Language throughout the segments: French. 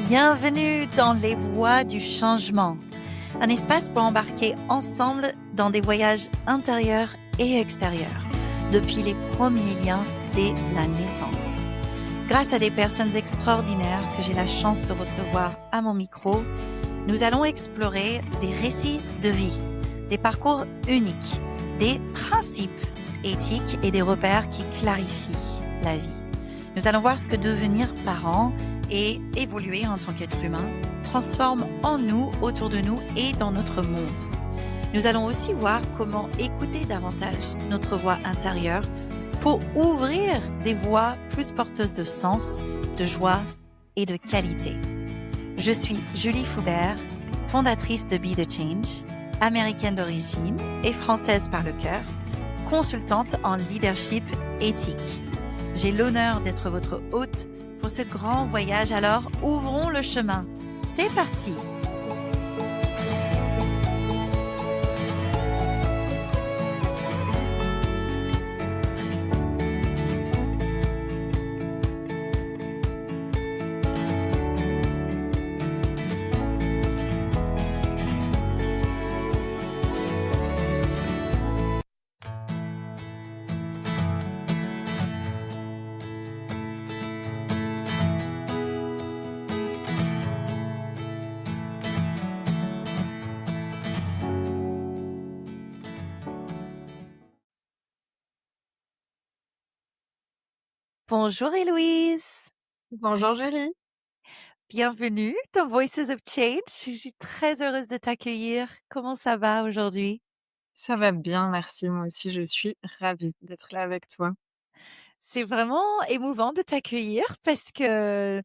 Bienvenue dans les voies du changement, un espace pour embarquer ensemble dans des voyages intérieurs et extérieurs, depuis les premiers liens dès la naissance. Grâce à des personnes extraordinaires que j'ai la chance de recevoir à mon micro, nous allons explorer des récits de vie, des parcours uniques, des principes éthiques et des repères qui clarifient la vie. Nous allons voir ce que devenir parent et évoluer en tant qu'être humain transforme en nous, autour de nous et dans notre monde. Nous allons aussi voir comment écouter davantage notre voix intérieure pour ouvrir des voies plus porteuses de sens, de joie et de qualité. Je suis Julie Foubert, fondatrice de Be The Change, américaine d'origine et française par le cœur, consultante en leadership éthique. J'ai l'honneur d'être votre hôte pour ce grand voyage, alors ouvrons le chemin. C'est parti! Bonjour Héloïse! Bonjour Julie. Bienvenue dans Voices of Change. Je suis très heureuse de t'accueillir. Comment ça va aujourd'hui? Ça va bien, merci. Moi aussi, je suis ravie d'être là avec toi. C'est vraiment émouvant de t'accueillir parce que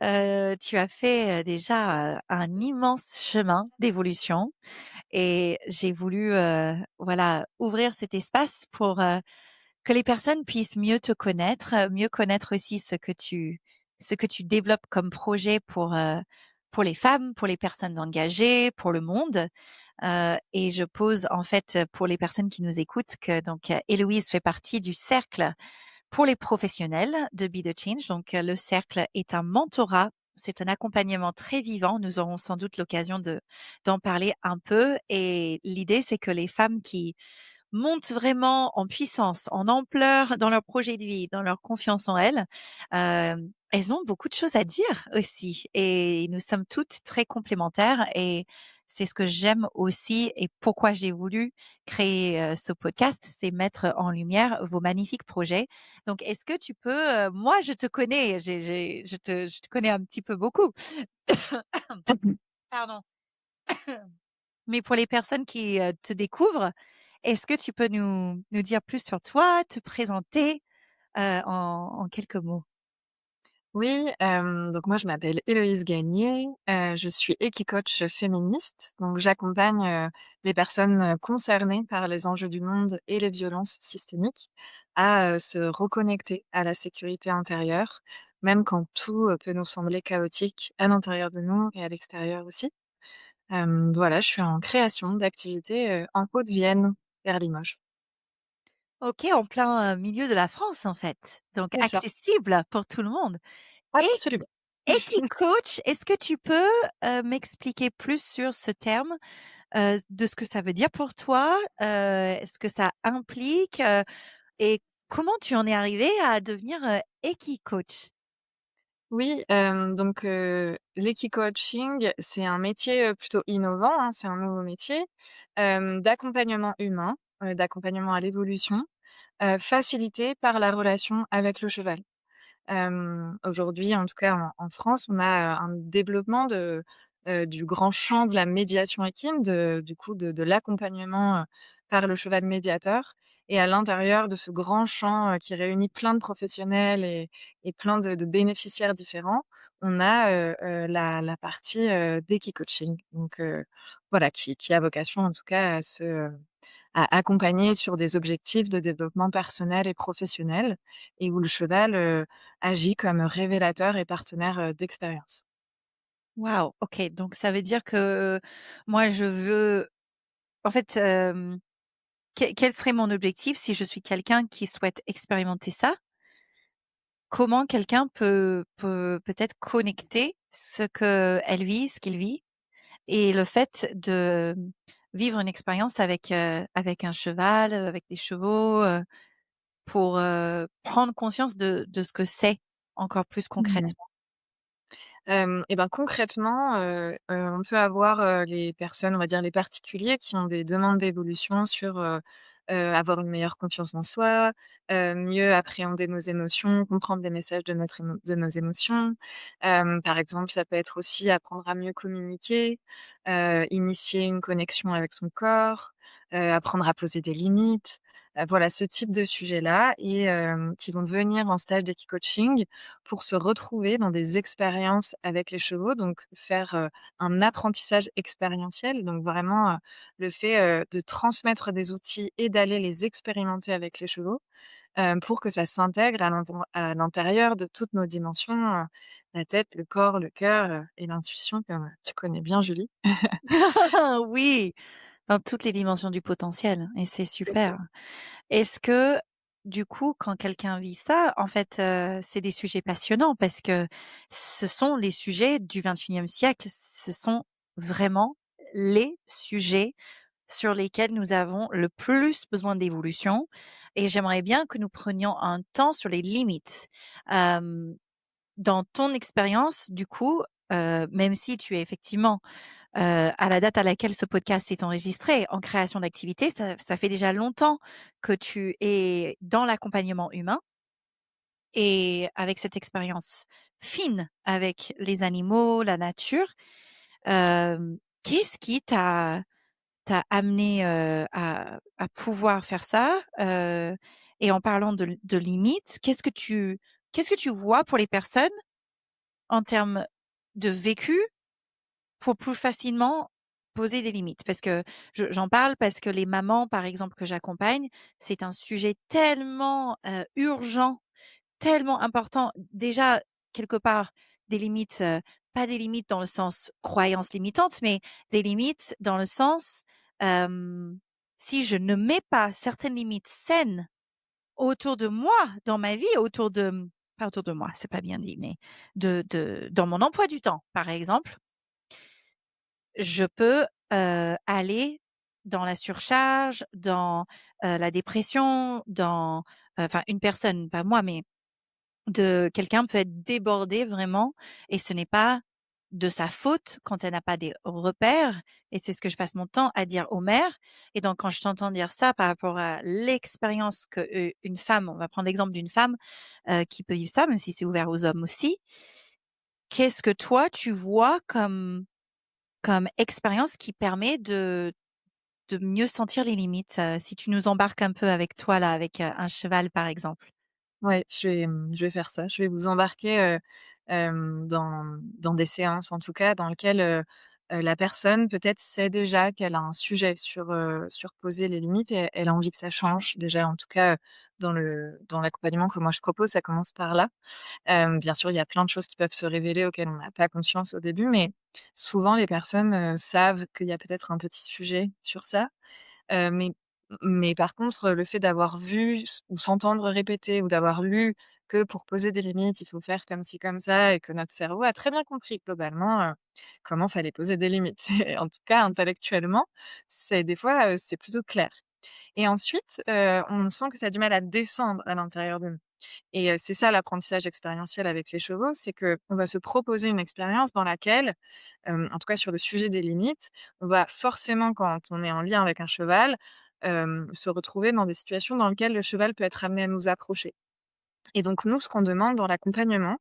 tu as fait déjà un immense chemin d'évolution et j'ai voulu ouvrir cet espace pour que les personnes puissent mieux te connaître, mieux connaître aussi ce que tu développes comme projet pour les femmes, pour les personnes engagées, pour le monde. Et je pose en fait pour les personnes qui nous écoutent que donc Héloïse fait partie du cercle pour les professionnels de Be The Change. Donc le cercle est un mentorat. C'est un accompagnement très vivant. Nous aurons sans doute l'occasion d'en parler un peu. Et l'idée, c'est que les femmes qui montent vraiment en puissance, en ampleur dans leur projet de vie, dans leur confiance en elles, elles ont beaucoup de choses à dire aussi. Et nous sommes toutes très complémentaires et c'est ce que j'aime aussi et pourquoi j'ai voulu créer ce podcast, c'est mettre en lumière vos magnifiques projets. Donc, est-ce que tu peux, moi, je te connais, je te connais un petit peu beaucoup. Pardon. Mais pour les personnes qui te découvrent, est-ce que tu peux nous dire plus sur toi, te présenter en quelques mots? Oui, donc moi je m'appelle Héloïse Gagné, je suis Equicoach féministe, donc j'accompagne, les personnes, concernées par les enjeux du monde et les violences systémiques à, se reconnecter à la sécurité intérieure, même quand tout, peut nous sembler chaotique à l'intérieur de nous et à l'extérieur aussi. Voilà, je suis en création d'activités, en Haute-Vienne, vers Limoges. OK, en plein milieu de la France en fait, donc C'est ça, accessible pour tout le monde. Et absolument. Equi-coach, est-ce que tu peux m'expliquer plus sur ce terme, de ce que ça veut dire pour toi, ce que ça implique, et comment tu en es arrivé à devenir Equi-coach? Oui, donc l'equi-coaching, c'est un métier, plutôt innovant, hein, c'est un nouveau métier, d'accompagnement humain, d'accompagnement à l'évolution, facilité par la relation avec le cheval. Aujourd'hui, en tout cas en France, on a, un développement du grand champ de la médiation équine, du coup de l'accompagnement, par le cheval médiateur et à l'intérieur de ce grand champ, qui réunit plein de professionnels et plein de bénéficiaires différents, on a, la partie, d'equi-coaching. Donc voilà, qui a vocation en tout cas à accompagner sur des objectifs de développement personnel et professionnel et où le cheval, agit comme révélateur et partenaire, d'expérience. Waouh, OK, donc ça veut dire que moi je veux en fait, quel serait mon objectif si je suis quelqu'un qui souhaite expérimenter ça? Comment quelqu'un peut peut-être connecter ce qu'elle vit, ce qu'il vit et le fait de vivre une expérience avec un cheval, avec des chevaux, pour, prendre conscience de ce que c'est encore plus Mmh. concrètement. Et ben, concrètement, on peut avoir, les personnes, on va dire les particuliers qui ont des demandes d'évolution sur, avoir une meilleure confiance en soi, mieux appréhender nos émotions, comprendre les messages de nos émotions. Par exemple, ça peut être aussi apprendre à mieux communiquer, initier une connexion avec son corps, apprendre à poser des limites. Voilà, ce type de sujets-là et qui vont venir en stage d'équicoaching pour se retrouver dans des expériences avec les chevaux, donc faire, un apprentissage expérientiel. Donc vraiment, le fait, de transmettre des outils et d'aller les expérimenter avec les chevaux, pour que ça s'intègre à l'intérieur de toutes nos dimensions, la tête, le corps, le cœur, et l'intuition comme, tu connais bien Julie. Oui, dans toutes les dimensions du potentiel et c'est C'est ça. super. Est-ce que, du coup, quand quelqu'un vit ça, en fait, c'est des sujets passionnants parce que ce sont les sujets du XXIe siècle. Ce sont vraiment les sujets sur lesquels nous avons le plus besoin d'évolution et j'aimerais bien que nous prenions un temps sur les limites. Hem, dans ton expérience, du coup, même si tu es effectivement à la date à laquelle ce podcast est enregistré, en création d'activité, ça fait déjà longtemps que tu es dans l'accompagnement humain et avec cette expérience fine avec les animaux, la nature, qu'est-ce qui t'a amené, à pouvoir faire ça? Et en parlant de limites, qu'est-ce que tu vois pour les personnes en termes de vécu pour plus facilement poser des limites? Parce que j'en parle parce que les mamans, par exemple, que j'accompagne, c'est un sujet tellement, urgent, tellement important. Déjà, quelque part, des limites, pas des limites dans le sens croyances limitantes, mais des limites dans le sens, hem, si je ne mets pas certaines limites saines autour de moi, dans ma vie, autour de pas autour de moi, c'est pas bien dit, mais de dans mon emploi du temps, par exemple, je peux, aller dans la surcharge, dans, la dépression, dans, enfin une personne, pas moi, mais de quelqu'un peut être débordé vraiment et ce n'est pas de sa faute quand elle n'a pas des repères et c'est ce que je passe mon temps à dire aux mères et donc quand je t'entends dire ça par rapport à l'expérience que, une femme, on va prendre l'exemple d'une femme, qui peut vivre ça, même si c'est ouvert aux hommes aussi. Qu'est-ce que toi tu vois comme expérience qui permet de mieux sentir les limites, si tu nous embarques un peu avec toi là, avec, un cheval par exemple? Ouais, je vais faire ça. Je vais vous embarquer, dans des séances, en tout cas, dans lequel, la personne peut-être sait déjà qu'elle a un sujet sur poser les limites et elle a envie que ça change. Déjà, en tout cas, dans l'accompagnement que moi je propose, ça commence par là. Bien sûr, il y a plein de choses qui peuvent se révéler auxquelles on n'a pas conscience au début, mais souvent les personnes, savent qu'il y a peut-être un petit sujet sur ça. Mais par contre, le fait d'avoir vu ou s'entendre répéter ou d'avoir lu que pour poser des limites, il faut faire comme ci, comme ça et que notre cerveau a très bien compris globalement, comment fallait poser des limites. C'est en tout cas intellectuellement, c'est des fois, c'est plutôt clair et ensuite, on sent que ça a du mal à descendre à l'intérieur de nous et c'est ça l'apprentissage expérientiel avec les chevaux, c'est qu'on va se proposer une expérience dans laquelle, en tout cas sur le sujet des limites, on va forcément quand on est en lien avec un cheval, se retrouver dans des situations dans lesquelles le cheval peut être amené à nous approcher et donc nous, ce qu'on demande dans l'accompagnement,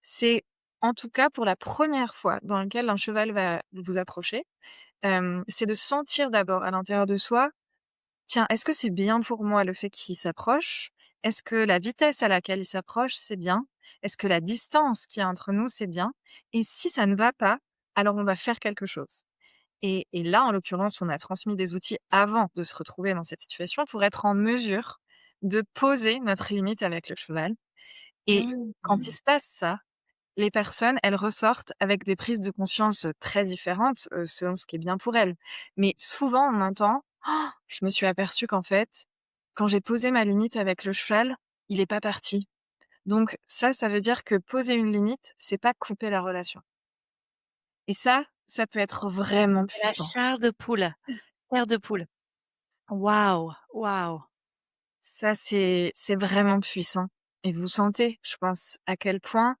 c'est en tout cas pour la première fois dans lequel un cheval va vous approcher, c'est de sentir d'abord à l'intérieur de soi: «Tiens, est-ce que c'est bien pour moi le fait qu'il s'approche? Est-ce que la vitesse à laquelle il s'approche, c'est bien? Est-ce que la distance qu'il y a entre nous, c'est bien? Et si ça ne va pas, alors on va faire quelque chose». Et là, en l'occurrence, on a transmis des outils avant de se retrouver dans cette situation pour être en mesure de poser notre limite avec le cheval et quand il Mmh. se passe ça, les personnes, elles ressortent avec des prises de conscience, très différentes, selon ce qui est bien pour elles. Mais souvent, on entend: «Oh, je me suis aperçue qu'en fait, quand j'ai posé ma limite avec le cheval, il est pas parti». Donc ça veut dire que poser une limite, c'est pas couper la relation. et ça peut être vraiment La puissant. chair de poule, chair de poule. Waouh, waouh! Ça, c'est vraiment puissant et vous sentez, je pense, à quel point,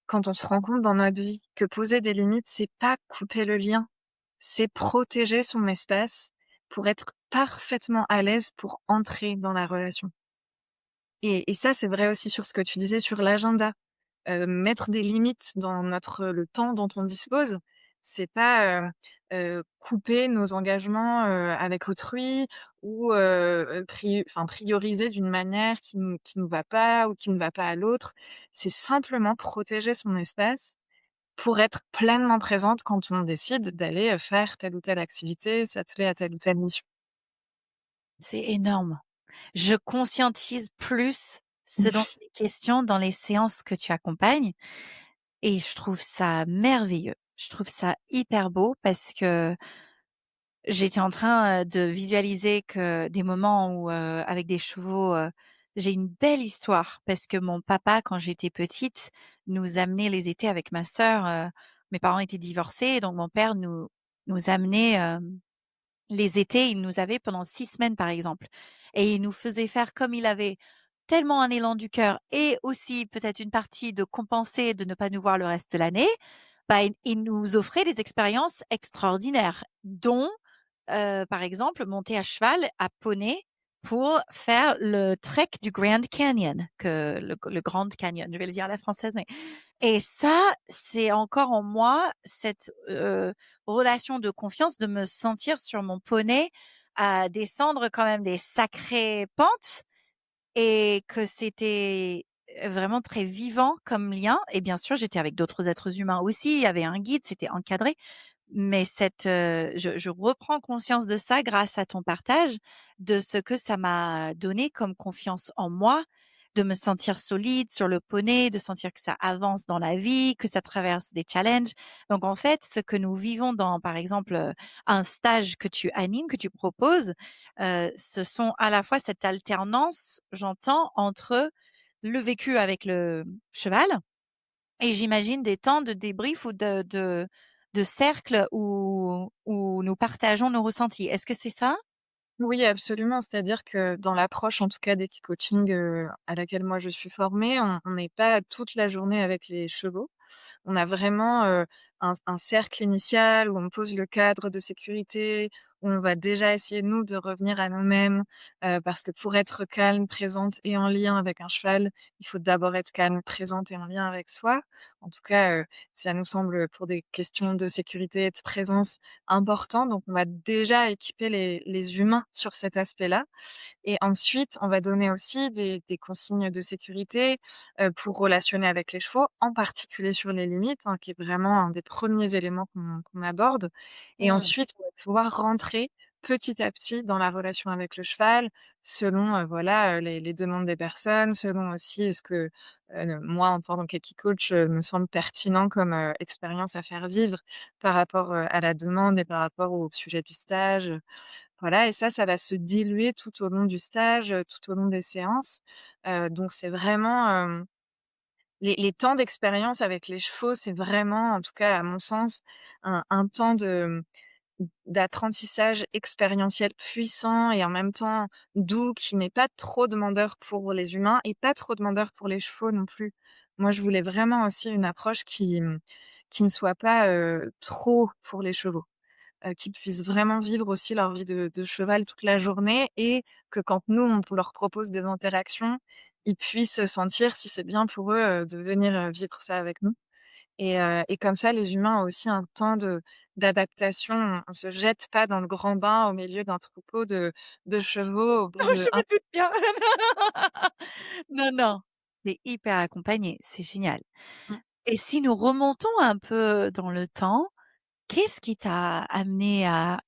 quand on se rend compte dans notre vie que poser des limites, c'est pas couper le lien, c'est protéger son espace pour être parfaitement à l'aise pour entrer dans la relation. Et ça, c'est vrai aussi sur ce que tu disais sur l'agenda. Mettre des limites dans le temps dont on dispose, c'est pas, couper nos engagements, avec autrui ou, prioriser d'une manière qui nous va pas ou qui ne va pas à l'autre. C'est simplement protéger son espace pour être pleinement présente quand on décide d'aller, faire telle ou telle activité, s'atteler à telle ou telle mission. C'est énorme. Je conscientise plus ce dont il est question dans les séances que tu accompagnes et je trouve ça merveilleux. Je trouve ça hyper beau parce que j'étais en train, de visualiser que des moments où, avec des chevaux, j'ai une belle histoire parce que mon papa, quand j'étais petite, nous amenait les étés avec ma sœur, mes parents étaient divorcés, donc mon père nous amenait, les étés, il nous avait pendant 6 semaines, par exemple, et il nous faisait faire comme il avait tellement un élan du cœur et aussi peut-être une partie de compenser de ne pas nous voir le reste de l'année, bah, il nous offrait des expériences extraordinaires, dont par exemple, monter à cheval, à poney, pour faire le trek du Grand Canyon, que le Grand Canyon, je vais le dire à la française, mais et ça, c'est encore en moi cette, relation de confiance, de me sentir sur mon poney à descendre quand même des sacrées pentes et que c'était, vraiment très vivant comme lien et bien sûr, j'étais avec d'autres êtres humains aussi, il y avait un guide, c'était encadré, mais cette, je reprends conscience de ça grâce à ton partage, de ce que ça m'a donné comme confiance en moi, de me sentir solide sur le poney, de sentir que ça avance dans la vie, que ça traverse des challenges. Donc en fait, ce que nous vivons dans, par exemple, un stage que tu animes, que tu proposes, ce sont à la fois cette alternance, j'entends, entre le vécu avec le cheval et j'imagine des temps de débrief ou de cercle où nous partageons nos ressentis. Est-ce que c'est ça? Oui, absolument. C'est-à-dire que dans l'approche, en tout cas, d'équicoaching, à laquelle moi je suis formée, on n'est pas toute la journée avec les chevaux. On a vraiment, un cercle initial où on pose le cadre de sécurité, où on va déjà essayer nous de revenir à nous-mêmes, parce que pour être calme, présente et en lien avec un cheval, il faut d'abord être calme, présente et en lien avec soi. En tout cas, ça nous semble, pour des questions de sécurité et de présence, important. Donc on va déjà équiper les humains sur cet aspect-là. Et ensuite, on va donner aussi des consignes de sécurité, pour relationner avec les chevaux, en particulier sur les limites, hein, qui est vraiment un des premiers éléments qu'on aborde. Et Mmh. ensuite, on va pouvoir rentrer petit à petit dans la relation avec le cheval, selon, voilà, les demandes des personnes, selon aussi ce que, moi, en tant qu'equicoach, me semble pertinent comme, expérience à faire vivre par rapport, à la demande et par rapport au sujet du stage. Voilà, et ça va se diluer tout au long du stage, tout au long des séances. Donc c'est vraiment, les temps d'expérience avec les chevaux, c'est vraiment, en tout cas à mon sens, un temps d'apprentissage expérientiel puissant et en même temps doux, qui n'est pas trop demandeur pour les humains et pas trop demandeur pour les chevaux non plus. Moi, je voulais vraiment aussi une approche qui ne soit pas, trop pour les chevaux, qu'ils puissent vraiment vivre aussi leur vie de cheval toute la journée et que quand nous, on leur propose des interactions, ils puissent sentir si c'est bien pour eux, de venir, vivre ça avec nous. Et comme ça, les humains ont aussi un temps d'adaptation. On se jette pas dans le grand bain au milieu d'un troupeau de chevaux au bout Oh, de je un. me doute bien. Non, non, c'est hyper accompagné, c'est génial. Mmh. Et si nous remontons un peu dans le temps, qu'est-ce qui t'a amené à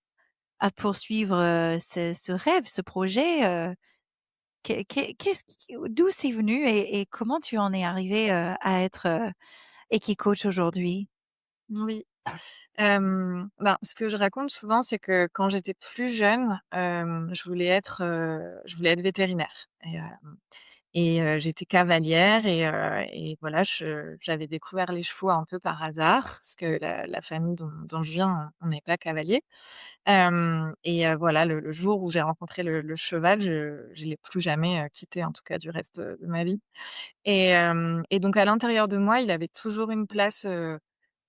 poursuivre, ce rêve, ce projet, qu'est-ce qui d'où c'est venu et comment tu en es arrivé, à être, Equi-coach aujourd'hui? Oui. Ben, ce que je raconte souvent, c'est que quand j'étais plus jeune, je voulais être vétérinaire et j'étais cavalière et voilà, j'avais découvert les chevaux un peu par hasard parce que la famille dont je viens, on n'est pas cavalier. Voilà, le jour où j'ai rencontré le cheval, je l'ai plus jamais, quitté, en tout cas du reste, de ma vie. Et donc à l'intérieur de moi, il avait toujours une place,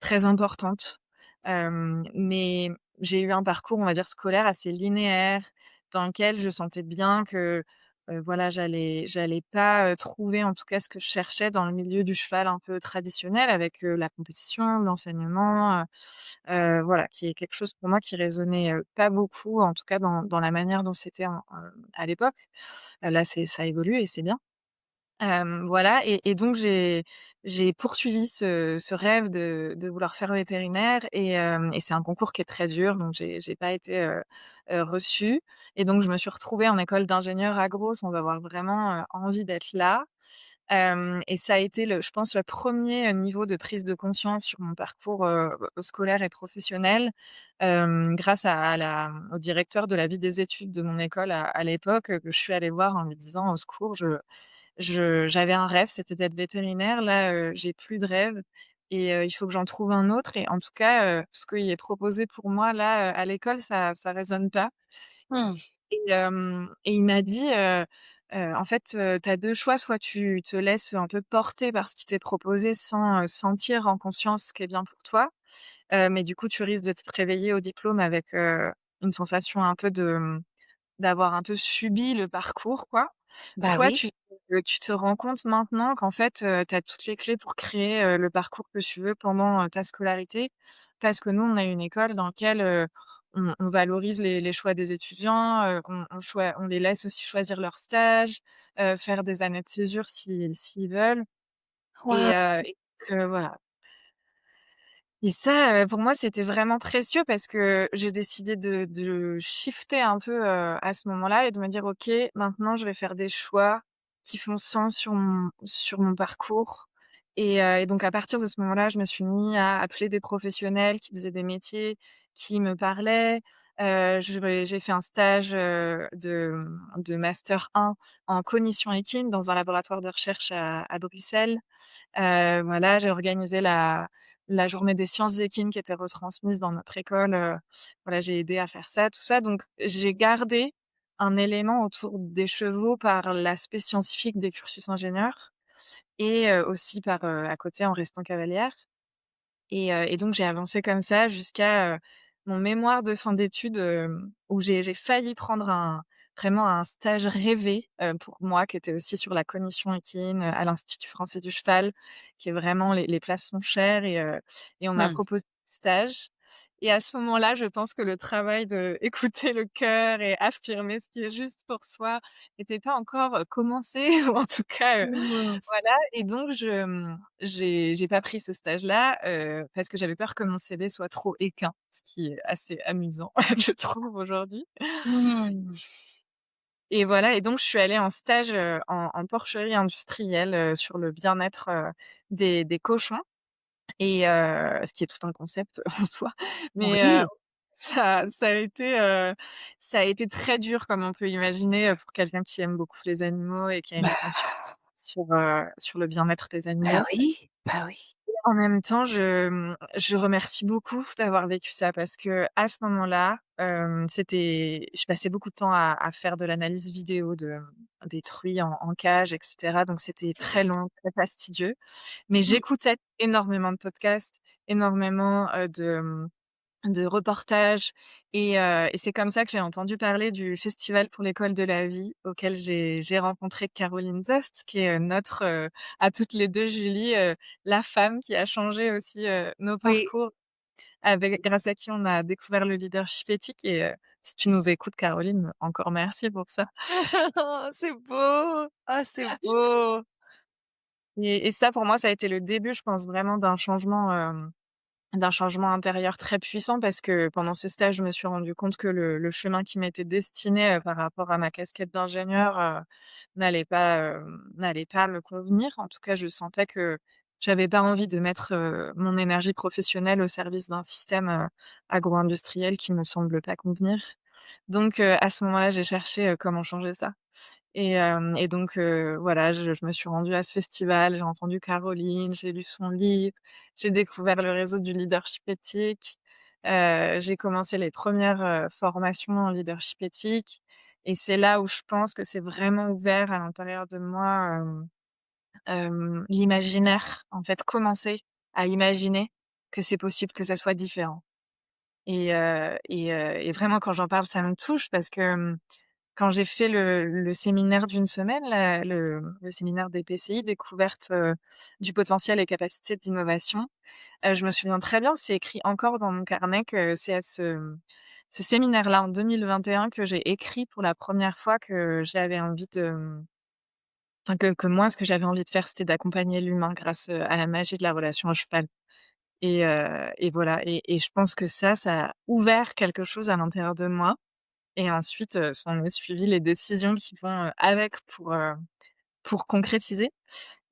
très importante. Mais j'ai eu un parcours, on va dire, scolaire assez linéaire, dans lequel je sentais bien que, voilà, j'allais pas, trouver, en tout cas, ce que je cherchais dans le milieu du cheval un peu traditionnel avec, la compétition, l'enseignement, voilà, qui est quelque chose pour moi qui résonnait, pas beaucoup, en tout cas dans la manière dont c'était à l'époque. Là, ça évolue et c'est bien. Voilà et donc j'ai poursuivi ce rêve de vouloir faire vétérinaire et c'est un concours qui est très dur, donc j'ai pas été, reçue et donc je me suis retrouvée en école d'ingénieur agro sans avoir vraiment, envie d'être là. Et ça a été je pense le premier niveau de prise de conscience sur mon parcours, scolaire et professionnel, grâce au directeur de la vie des études de mon école à l'époque, que je suis allée voir en lui disant: «Au secours, j'avais un rêve, c'était d'être vétérinaire. Là, j'ai plus de rêve et il faut que j'en trouve un autre et en tout cas, ce qui est proposé pour moi là, à l'école, ça résonne pas». Mmh. Et il m'a dit, «En fait, tu as 2 choix, soit tu te laisses un peu porter par ce qui t'est proposé sans, sentir en conscience ce qui est bien pour toi, mais du coup, tu risques de te réveiller au diplôme avec, une sensation un peu d'avoir un peu subi le parcours, quoi. Bah Soit oui. tu te rends compte maintenant qu'en fait, tu as toutes les clés pour créer, le parcours que tu veux pendant, ta scolarité. Parce que nous, on a une école dans laquelle, on valorise les choix des étudiants, on les laisse aussi choisir leur stage, faire des années de césure s'ils veulent Waouh! et que voilà. Et ça, pour moi, c'était vraiment précieux parce que j'ai décidé de shifter un peu, à ce moment-là et de me dire: «OK, maintenant je vais faire des choix qui font sens sur mon parcours» et donc à partir de ce moment-là, je me suis mis à appeler des professionnels qui faisaient des métiers qui me parlaient. J'ai fait un stage, de master 1 en cognition équine dans un laboratoire de recherche à Bruxelles. Voilà, j'ai organisé la journée des sciences équines qui était retransmise dans notre école, voilà, j'ai aidé à faire ça, tout ça, donc j'ai gardé un élément autour des chevaux par l'aspect scientifique des cursus ingénieurs et aussi par, à côté en restant cavalière. Et donc j'ai avancé comme ça jusqu'à, mon mémoire de fin d'études, où j'ai failli prendre vraiment un stage rêvé, pour moi qui était aussi sur la cognition équine, à l'Institut français du cheval, qui est vraiment les places sont chères et on m'a Mmh. proposé ce stage et à ce moment-là, je pense que le travail d'écouter le cœur et affirmer ce qui est juste pour soi n'était pas encore, commencé ou en tout cas, Mmh. voilà et donc j'ai pas pris ce stage-là, parce que j'avais peur que mon CV soit trop équin, ce qui est assez amusant, je trouve aujourd'hui Mmh. et voilà et donc je suis allée en stage, en porcherie industrielle, sur le bien-être, des cochons et ce qui est tout un concept en soi mais Oui. ça a été très dur comme on peut imaginer, pour quelqu'un qui aime beaucoup les animaux et qui a une attention Bah sur le bien-être des bah animaux. oui, bah oui. En même temps, je remercie beaucoup d'avoir vécu ça parce qu'à ce moment-là, je passais beaucoup de temps à faire de l'analyse vidéo des truies en cage et cetera, donc c'était très long, très fastidieux. Mais Mmh. j'écoutais énormément de podcasts, énormément, de reportages et c'est comme ça que j'ai entendu parler du Festival pour l'école de la vie auquel j'ai rencontré Caroline Zost qui est, notre, à toutes les 2 Julie, la femme qui a changé aussi, nos Oui. parcours grâce à qui on a découvert le leadership éthique et si tu nous écoutes Caroline, encore merci pour ça. C'est beau! Ah, c'est beau! Et ça pour moi ça a été le début je pense vraiment d'un changement intérieur très puissant parce que pendant ce stage, je me suis rendu compte que le chemin qui m'était destiné, par rapport à ma casquette d'ingénieur, n'allait pas me convenir. En tout cas, je sentais que j'avais pas envie de mettre, mon énergie professionnelle au service d'un système, agro-industriel qui me semble pas convenir. Donc à ce moment-là, j'ai cherché, comment changer ça Et donc voilà, je me suis rendue à ce festival, j'ai entendu Caroline, j'ai lu son livre, j'ai découvert le réseau du leadership éthique, j'ai commencé les premières formations en leadership éthique et c'est là où je pense que c'est vraiment ouvert à l'intérieur de moi, l'imaginaire, en fait, commencer à imaginer que c'est possible que ça soit différent et vraiment quand j'en parle, ça me touche parce que, quand j'ai fait le séminaire d'une semaine là, le séminaire des PCI, découverte, du potentiel et capacité d'innovation, je me souviens très bien, c'est écrit encore dans mon carnet que c'est à ce séminaire-là en 2021 que j'ai écrit pour la première fois que j'avais envie de, enfin que moi ce que j'avais envie de faire, c'était d'accompagner l'humain grâce, à la magie de la relation au cheval et voilà et je pense que ça a ouvert quelque chose à l'intérieur de moi et ensuite, s'en est suivi les décisions qui vont, avec pour concrétiser.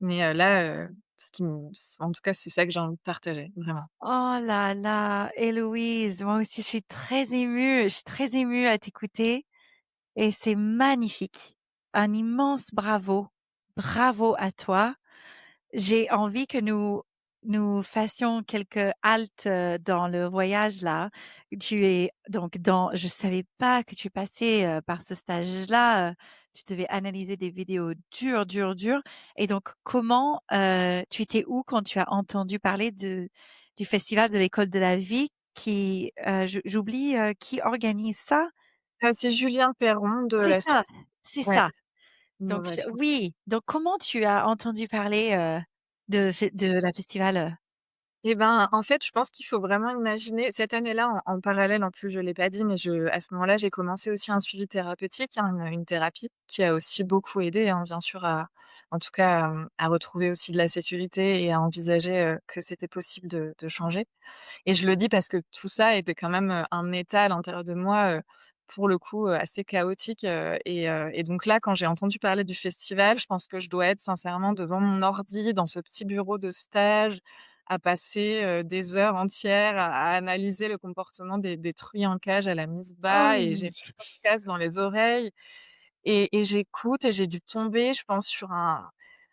Mais, là, ce qui me en tout cas, c'est ça que j'ai envie de partager, vraiment. Oh là là, Héloïse, moi aussi je suis très émue à t'écouter et c'est magnifique. Un immense bravo. Bravo à toi. J'ai envie que nous fassions quelques haltes, dans le voyage là. Tu es donc dans je savais pas que tu passais, par ce stage-là, tu devais analyser des vidéos dures, dures, dures et donc comment, tu étais où quand tu as entendu parler du festival de l'école de la vie qui, j'oublie, qui organise ça? C'est Julien Perron de C'est la ça, structure c'est ouais, ça. Donc Innovation. oui, donc comment tu as entendu parler, de la festival, Et ben, en fait, je pense qu'il faut vraiment imaginer cette année-là, en parallèle, en plus, je l'ai pas dit, mais à ce moment-là, j'ai commencé aussi un suivi thérapeutique, hein, une thérapie qui a aussi beaucoup aidé, hein, bien sûr, en tout cas, à retrouver aussi de la sécurité et à envisager, que c'était possible de changer. Et je le dis parce que tout ça était quand même, un état à l'intérieur de moi, pour le coup, assez chaotique, et donc là, quand j'ai entendu parler du festival, je pense que je dois être sincèrement devant mon ordi, dans ce petit bureau de stage, à passer, des heures entières à analyser le comportement des truies en cage à la mise Oh bas et j'ai oui. mon casque dans les oreilles et j'écoute et j'ai dû tomber, je pense, sur un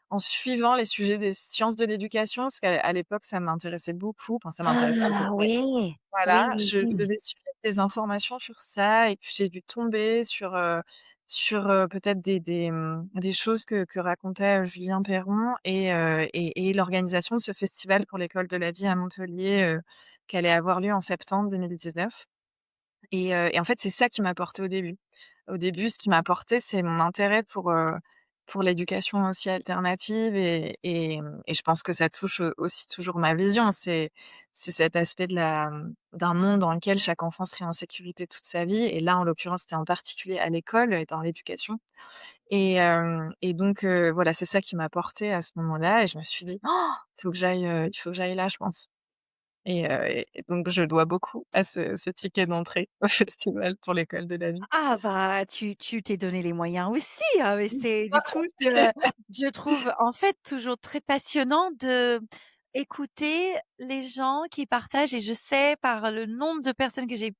en suivant les sujets des sciences de l'éducation, parce qu'à l'époque, ça m'intéressait beaucoup, enfin ça m'intéresse toujours, Ah mais oui! Oui, voilà, oui, je oui. devais suivre des informations sur ça et puis j'ai dû tomber sur peut-être des choses que racontait, Julien Perron et l'organisation de ce festival pour l'école de la vie à Montpellier, qui allait avoir lieu en septembre 2019 et en fait, c'est ça qui m'a portée au début. Au début, ce qui m'a portée, c'est mon intérêt pour l'éducation aussi alternative et je pense que ça touche, aussi toujours ma vision. C'est cet aspect d'un monde dans lequel chaque enfant serait en sécurité toute sa vie et là, en l'occurrence, c'était en particulier à l'école et dans l'éducation et donc voilà, c'est ça qui m'a portée à ce moment-là et je me suis dit: «Oh, il faut que j'aille là, je pense». Et donc je dois beaucoup à ce ticket d'entrée au festival pour l'école de la vie. Ah bah, tu t'es donné les moyens aussi, hein, mais c'est du coup, je trouve en fait toujours très passionnant d'écouter les gens qui partagent et je sais par le nombre de personnes que j'ai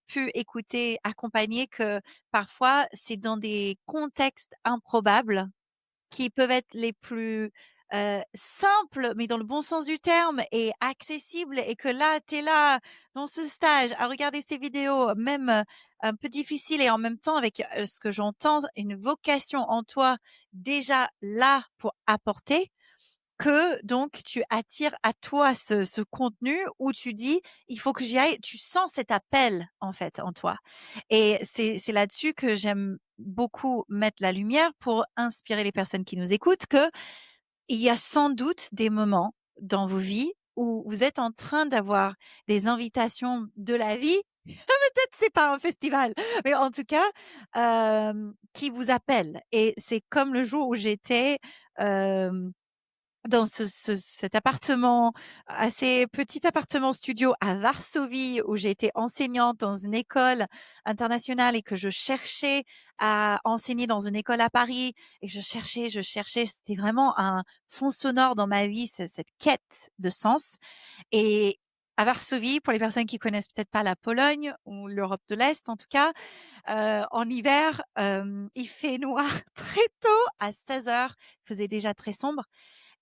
pu écouter, accompagner que parfois c'est dans des contextes improbables qui peuvent être les plus, simples, mais dans le bon sens du terme et accessibles et que là, tu es là, dans ce stage, à regarder ces vidéos, même, un peu difficiles et en même temps avec, ce que j'entends, une vocation en toi déjà là pour apporter, que donc tu attires à toi ce contenu où tu dis: «Il faut que j'y aille». Tu sens cet appel, en fait, en toi et c'est là-dessus que j'aime beaucoup mettre la lumière pour inspirer les personnes qui nous écoutent, qu'il y a sans doute des moments dans vos vies où vous êtes en train d'avoir des invitations de la vie, peut-être c'est pas un festival, mais en tout cas, qui vous appellent et c'est comme le jour où j'étais, hem dans cet appartement, assez petit appartement studio à Varsovie où j'ai été enseignante dans une école internationale et que je cherchais à enseigner dans une école à Paris et je cherchais. C'était vraiment un fond sonore dans ma vie, cette quête de sens et à Varsovie, pour les personnes qui connaissent peut-être pas la Pologne ou l'Europe de l'Est en tout cas, en hiver, il fait noir très tôt, à 16 heures. Il faisait déjà très sombre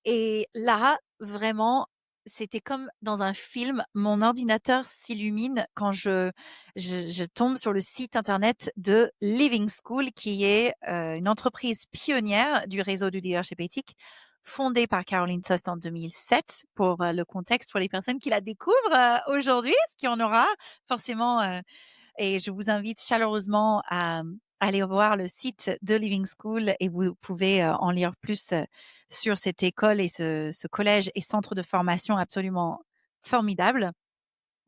et là, vraiment, c'était comme dans un film. Mon ordinateur s'illumine quand je tombe sur le site internet de Living School, qui est, une entreprise pionnière du réseau du leadership éthique, fondée par Caroline Sost en 2007. Pour, le contexte, pour les personnes qui la découvrent, aujourd'hui, ce qu'il y en aura forcément, et je vous invite chaleureusement à aller voir le site de Living School et vous pouvez en lire plus sur cette école et ce collège et centre de formation absolument formidable.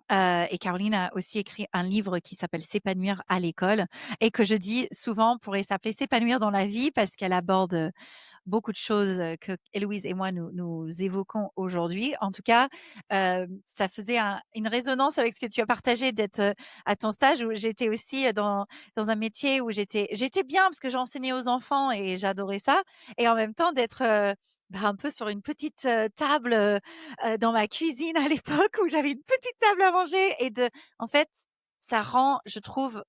Et Caroline a aussi écrit un livre qui s'appelle S'épanouir à l'école et que je dis souvent pourrait s'appeler S'épanouir dans la vie, parce qu'elle aborde beaucoup de choses que Héloïse et moi nous évoquons aujourd'hui. En tout cas, ça faisait une résonance avec ce que tu as partagé, d'être à ton stage où j'étais aussi dans un métier où j'étais bien parce que j'enseignais aux enfants et j'adorais ça, et en même temps d'être un peu sur une petite table dans ma cuisine à l'époque où j'avais une petite table à manger, et en fait, ça rend, je trouve,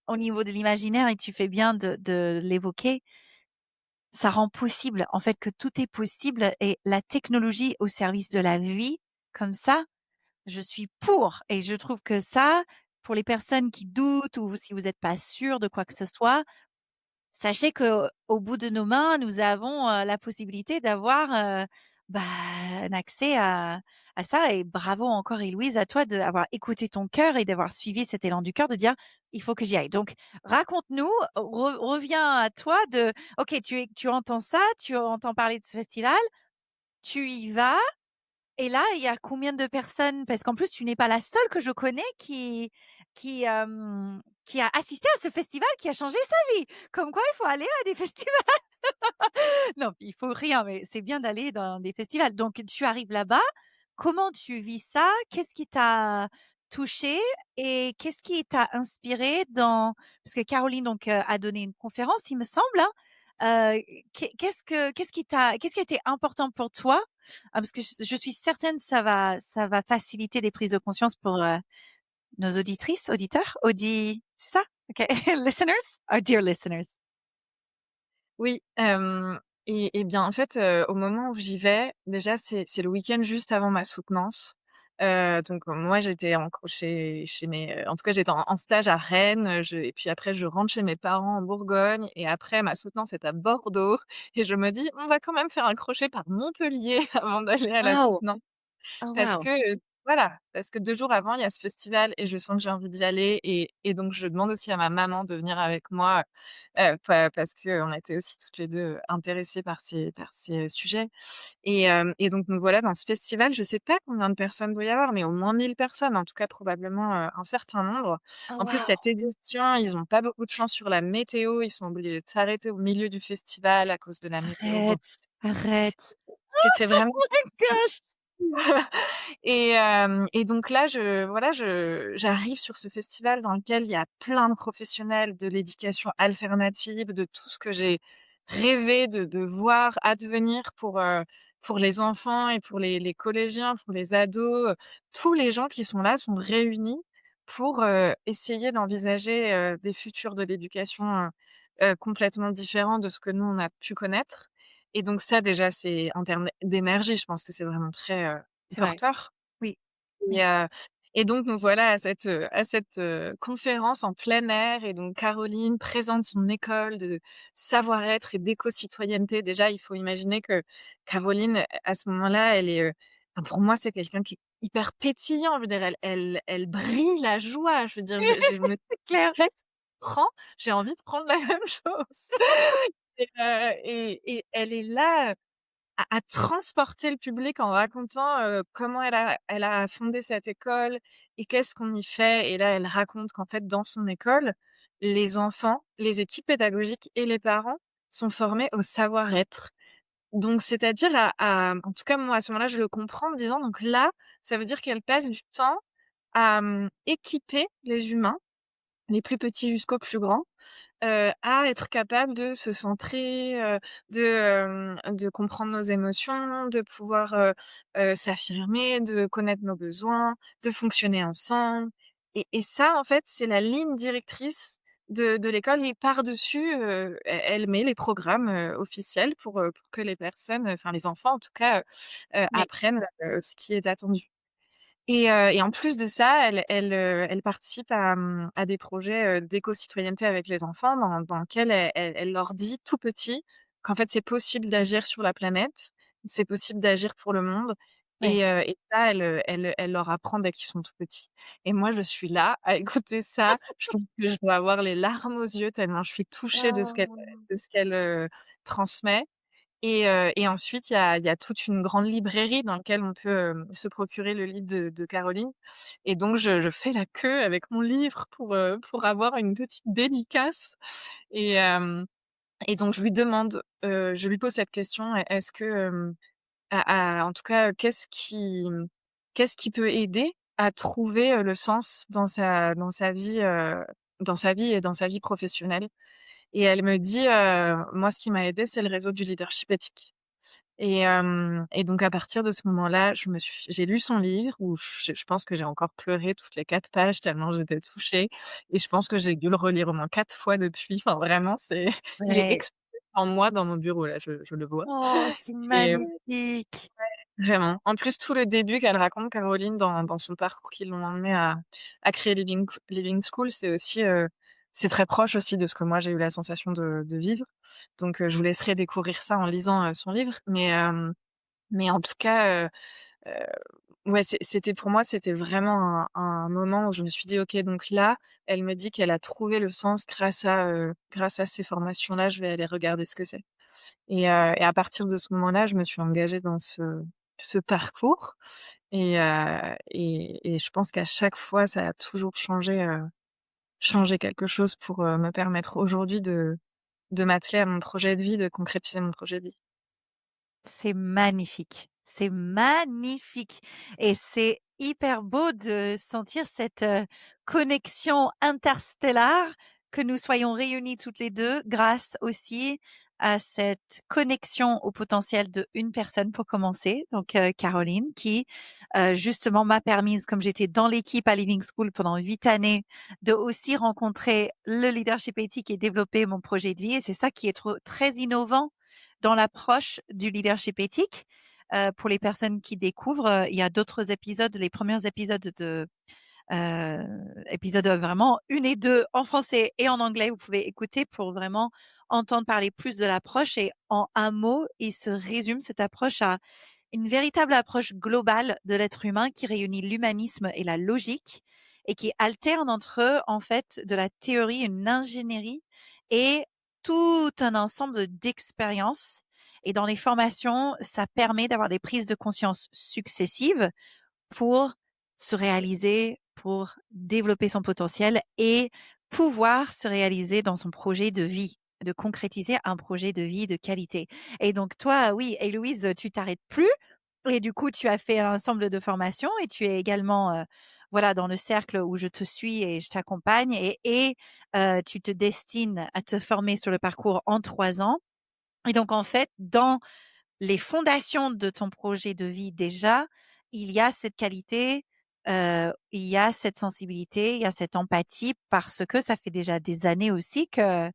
au niveau de l'imaginaire, et tu fais bien de l'évoquer, ça rend possible, en fait, que tout est possible, et la technologie au service de la vie, comme ça, je suis pour. Et je trouve que ça, pour les personnes qui doutent ou si vous n'êtes pas sûr de quoi que ce soit, sachez que au bout de nos mains, nous avons, la possibilité d'avoir, bah, un accès à ça. Et bravo encore Héloïse, à toi d'avoir écouté ton cœur et d'avoir suivi cet élan du cœur de dire: «Il faut que j'y aille». Donc raconte-nous, reviens à toi de OK, tu entends ça, tu entends parler de ce festival, tu y vas, et là, il y a combien de personnes? Parce qu'en plus, tu n'es pas la seule que je connais qui a assisté à ce festival qui a changé sa vie. Comme quoi, il faut aller à des festivals. Non, il faut rien, mais c'est bien d'aller dans des festivals. Donc tu arrives là-bas, comment tu vis ça? Qu'est-ce qui t'a touché et qu'est-ce qui t'a inspiré parce que Caroline donc a donné une conférence, il me semble, hein? Qu'est-ce qui a été important pour toi? Parce que je suis certaine ça va faciliter des prises de conscience pour, nos auditrices, auditeurs, c'est ça? OK. Listeners? Our dear listeners. Oui, et bien, en fait, au moment où j'y vais, déjà, c'est le week-end juste avant ma soutenance. Donc moi, j'étais chez mes, en tout cas, j'étais en stage à Rennes, et puis après je rentre chez mes parents en Bourgogne, et après ma soutenance est à Bordeaux, et je me dis: «On va quand même faire un crochet par Montpellier avant d'aller à la Waouh! soutenance». Oh Parce waouh! que, voilà, parce que 2 jours avant, il y a ce festival et je sens que j'ai envie d'y aller, et donc je demande aussi à ma maman de venir avec moi, parce qu'on était aussi toutes les 2 intéressées par ces sujets, et donc nous voilà dans ce festival. Je sais pas combien de personnes doit y avoir, mais au moins 1000 personnes, en tout cas probablement, un certain nombre. Oh En plus, cette waouh! édition, ils ont pas beaucoup de chance sur la météo, ils sont obligés de s'arrêter au milieu du festival à cause de la météo. Bon, Arrête, arrête. c'était vraiment Oh my gosh! et donc là, j'arrive sur ce festival dans lequel il y a plein de professionnels de l'éducation alternative, de tout ce que j'ai rêvé de voir advenir pour les enfants et pour les collégiens, pour les ados. Tous les gens qui sont là sont réunis pour, essayer d'envisager, des futurs de l'éducation, complètement différents de ce que nous, on a pu connaître, et donc ça, déjà, c'est en termes d'énergie, je pense que c'est vraiment très, C'est vrai. porteur, Oui, et oui. heu et donc nous voilà à cette, conférence en plein air, et donc Caroline présente son école de savoir-être et d'éco-citoyenneté. Déjà, il faut imaginer que Caroline, à ce moment-là, elle est, enfin, pour moi, c'est quelqu'un qui est hyper pétillant. Je veux dire, elle brille la joie. Je veux dire, je me C'est clair. qu'est-ce qu'elle prend? J'ai envie de prendre la même chose, et elle est là, à transporter le public en racontant, comment elle a fondé cette école et qu'est-ce qu'on y fait, et là, elle raconte qu'en fait, dans son école, les enfants, les équipes pédagogiques et les parents sont formés au savoir-être. Donc c'est-à-dire en tout cas, moi, à ce moment-là, je le comprends en me disant: «Donc là, ça veut dire qu'elle passe du temps à, équiper les humains les plus petits jusqu'aux plus grands, à être capable de se centrer, de comprendre nos émotions, de pouvoir, s'affirmer, de connaître nos besoins, de fonctionner ensemble et ça, en fait, c'est la ligne directrice de l'école et par-dessus, elle met les programmes, officiels pour que les personnes, enfin les enfants en tout cas, Oui, apprennent, ce qui est attendu. Et en plus de ça, elle participe à des projets, d'éco-citoyenneté avec les enfants dans lequel elle leur dit tout petit qu'en fait c'est possible d'agir sur la planète, c'est possible d'agir pour le monde oui. et ça elle leur apprend dès qu'ils sont tout petits. Et moi je suis là à écouter ça, je pense que je dois avoir les larmes aux yeux tellement je suis touchée Oh! de ce qu'elle, transmet. Et ensuite, il y a toute une grande librairie dans laquelle on peut, se procurer le livre de Caroline et donc je fais la queue avec mon livre pour avoir une petite dédicace et hem et donc je lui demande, je lui pose cette question: Est-ce que, en tout cas, qu'est-ce qui peut aider à trouver, le sens dans sa vie et dans sa vie professionnelle?» Et elle me dit, «Moi, ce qui m'a aidé, c'est le réseau du leadership éthique». Et donc à partir de ce moment-là, j'ai lu son livre où je pense que j'ai encore pleuré toutes les 4 pages tellement j'étais touchée et je pense que j'ai dû le relire au moins 4 fois depuis. Enfin vraiment, c'est il est Ouais. explosé en moi dans mon bureau là, je le vois Oh, c'est et magnifique! vraiment. En plus, tout le début qu'elle raconte Caroline dans son parcours qui l'ont emmenée à créer Living School, c'est aussi, c'est très proche aussi de ce que moi j'ai eu la sensation de vivre. Donc, je vous laisserai découvrir ça en lisant, son livre. Mais en tout cas, heu, ouais, c'était pour moi, c'était vraiment un moment où je me suis dit: «OK, donc là, elle me dit qu'elle a trouvé le sens grâce à ces formations-là, je vais aller regarder ce que c'est». Et à partir de ce moment-là, je me suis engagée dans ce parcours et je pense qu'à chaque fois, ça a toujours changé quelque chose pour, me permettre aujourd'hui de m'atteler à mon projet de vie, de concrétiser mon projet de vie. C'est magnifique, c'est magnifique et c'est hyper beau de sentir cette, connexion interstellaire, que nous soyons réunis toutes les 2 grâce aussi à cette connexion au potentiel de une personne pour commencer, donc Caroline qui, justement m'a permise, comme j'étais dans l'équipe à Living School pendant 8 années, de aussi rencontrer le leadership éthique et développer mon projet de vie et c'est ça qui est très innovant dans l'approche du leadership éthique. Pour les personnes qui découvrent, il y a d'autres épisodes, les premiers épisodes épisodes vraiment 1 et 2 en français et en anglais, vous pouvez écouter pour vraiment entendre parler plus de l'approche et en un mot, il se résume cette approche à une véritable approche globale de l'être humain qui réunit l'humanisme et la logique et qui alterne entre eux, en fait, de la théorie, une ingénierie et tout un ensemble d'expériences. Et dans les formations, ça permet d'avoir des prises de conscience successives pour se réaliser, pour développer son potentiel et pouvoir se réaliser dans son projet de vie, de concrétiser un projet de vie de qualité. Et donc toi, oui, Héloïse, tu t'arrêtes plus et du coup, tu as fait un ensemble de formations et tu es également, voilà, dans le cercle où je te suis et je t'accompagne et tu te destines à te former sur le parcours en 3 ans. Et donc en fait, dans les fondations de ton projet de vie déjà, il y a cette qualité, il y a cette sensibilité, il y a cette empathie parce que ça fait déjà des années aussi que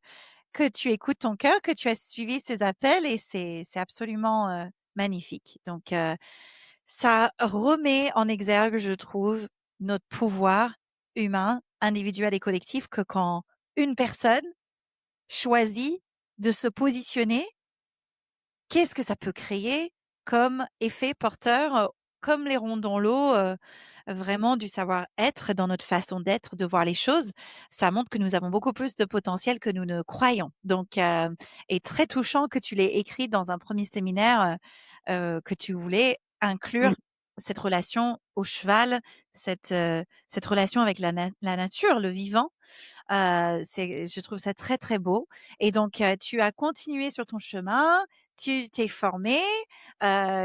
tu écoutes ton cœur, que tu as suivi ces appels et c'est absolument, magnifique. Donc ça remet en exergue, je trouve, notre pouvoir humain, individuel et collectif que quand une personne choisit de se positionner, qu'est-ce que ça peut créer comme effet porteur, comme les ronds dans l'eau, vraiment du savoir-être dans notre façon d'être, de voir les choses. Ça montre que nous avons beaucoup plus de potentiel que nous ne croyons. Donc et très touchant que tu l'aies écrit dans un premier séminaire, que tu voulais inclure Mmh. cette relation au cheval, cette relation avec la nature, le vivant. C'est je trouve ça très, très beau et donc tu as continué sur ton chemin, tu t'es formé,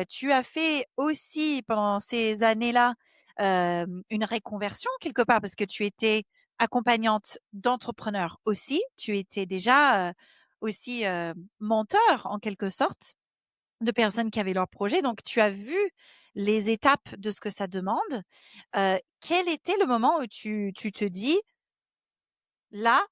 tu as fait aussi pendant ces années-là, une reconversion quelque part parce que tu étais accompagnante d'entrepreneurs aussi. Tu étais déjà aussi menteur en quelque sorte de personnes qui avaient leur projet. Donc, tu as vu les étapes de ce que ça demande. Quel était le moment où tu te dis, là,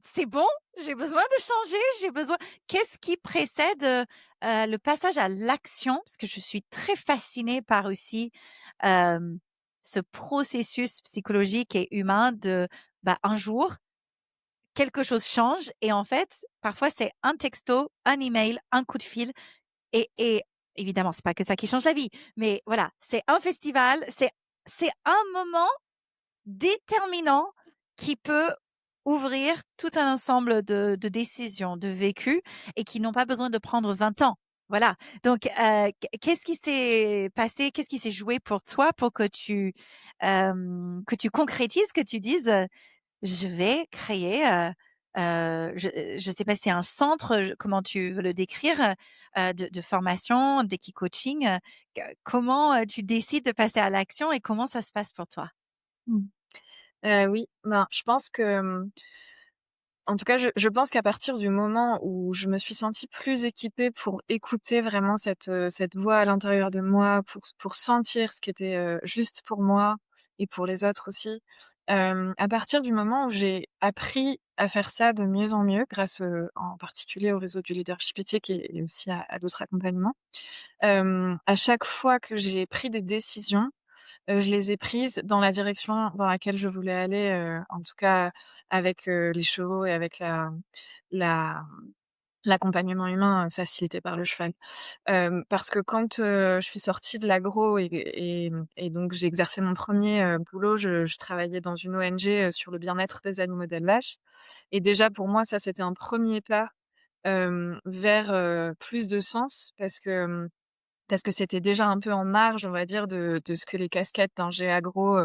c'est bon, j'ai besoin de changer, j'ai besoin. Qu'est-ce qui précède le passage à l'action? Parce que je suis très fascinée par aussi euh, ce processus psychologique et humain de bah, un jour, quelque chose change et en fait, parfois c'est un texto, un email, un coup de fil et évidemment, c'est pas que ça qui change la vie, mais voilà, c'est un festival, c'est un moment déterminant qui peut ouvrir tout un ensemble de décisions, de vécus et qui n'ont pas besoin de prendre 20 ans. Voilà. Donc, qu'est-ce qui s'est passé? Qu'est-ce qui s'est joué pour toi pour que tu concrétises, que tu dises, je vais créer, je sais pas si c'est un centre, comment tu veux le décrire, de formation, d'équicoaching, comment, tu décides de passer à l'action et comment ça se passe pour toi? Mmh. Oui, ben, je pense que, en tout cas, je pense qu'à partir du moment où je me suis sentie plus équipée pour écouter vraiment cette voix à l'intérieur de moi, pour sentir ce qui était, juste pour moi et pour les autres aussi, à partir du moment où j'ai appris à faire ça de mieux en mieux grâce, en particulier au réseau du leadership éthique et aussi à d'autres accompagnements, à chaque fois que j'ai pris des décisions, je les ai prises dans la direction dans laquelle je voulais aller, en tout cas avec, les chevaux et avec la l'accompagnement humain, facilité par le cheval. Parce que quand, je suis sortie de l'agro et donc j'ai exercé mon premier boulot, je travaillais dans une ONG, sur le bien-être des animaux d'élevage et déjà pour moi ça c'était un premier pas, vers, plus de sens parce que c'était déjà un peu en marge, on va dire, de ce que les casquettes d'un agro,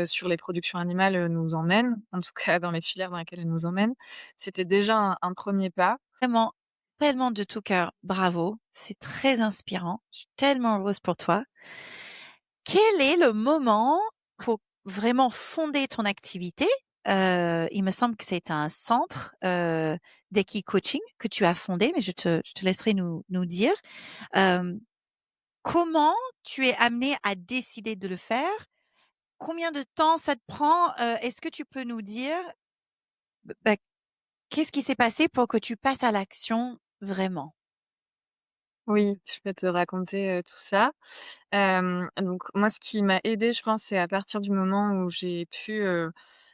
sur les productions animales, nous emmènent, en tout cas dans les filières dans lesquelles elles nous emmènent. C'était déjà un 1er pas. Vraiment, tellement de tout cœur, bravo, c'est très inspirant. Je suis tellement heureuse pour toi. Quel est le moment pour vraiment fonder ton activité? Il me semble que c'est un centre coaching que tu as fondé, mais je te laisserai nous dire. Euh, Comment tu es amené à décider de le faire? Combien de temps ça te prend? Est-ce que tu peux nous dire bah, qu'est-ce qui s'est passé pour que tu passes à l'action vraiment? Oui, je peux te raconter, tout ça. Donc moi, ce qui m'a aidée, je pense, c'est à partir du moment où j'ai pu,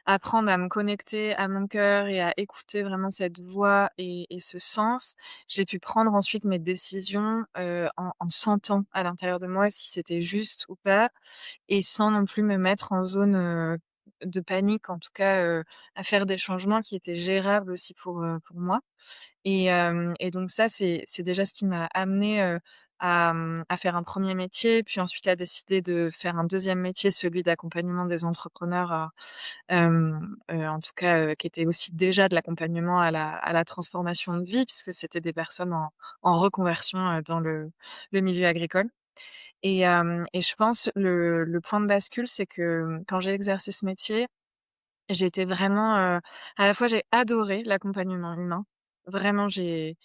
apprendre à me connecter à mon cœur et à écouter vraiment cette voix et ce sens, j'ai pu prendre ensuite mes décisions, en sentant à l'intérieur de moi si c'était juste ou pas et sans non plus me mettre en zone, de panique, en tout cas, à faire des changements qui étaient gérables aussi pour moi. Et donc ça, c'est déjà ce qui m'a amenée, à faire un premier métier, puis ensuite à décider de faire un deuxième métier, celui d'accompagnement des entrepreneurs, en tout cas, qui était aussi déjà de l'accompagnement à la transformation de vie, puisque c'était des personnes en reconversion, dans le milieu agricole. Et je pense le point de bascule, c'est que, quand j'ai exercé ce métier, j'étais vraiment, à la fois j'ai adoré l'accompagnement humain. Vraiment j'ai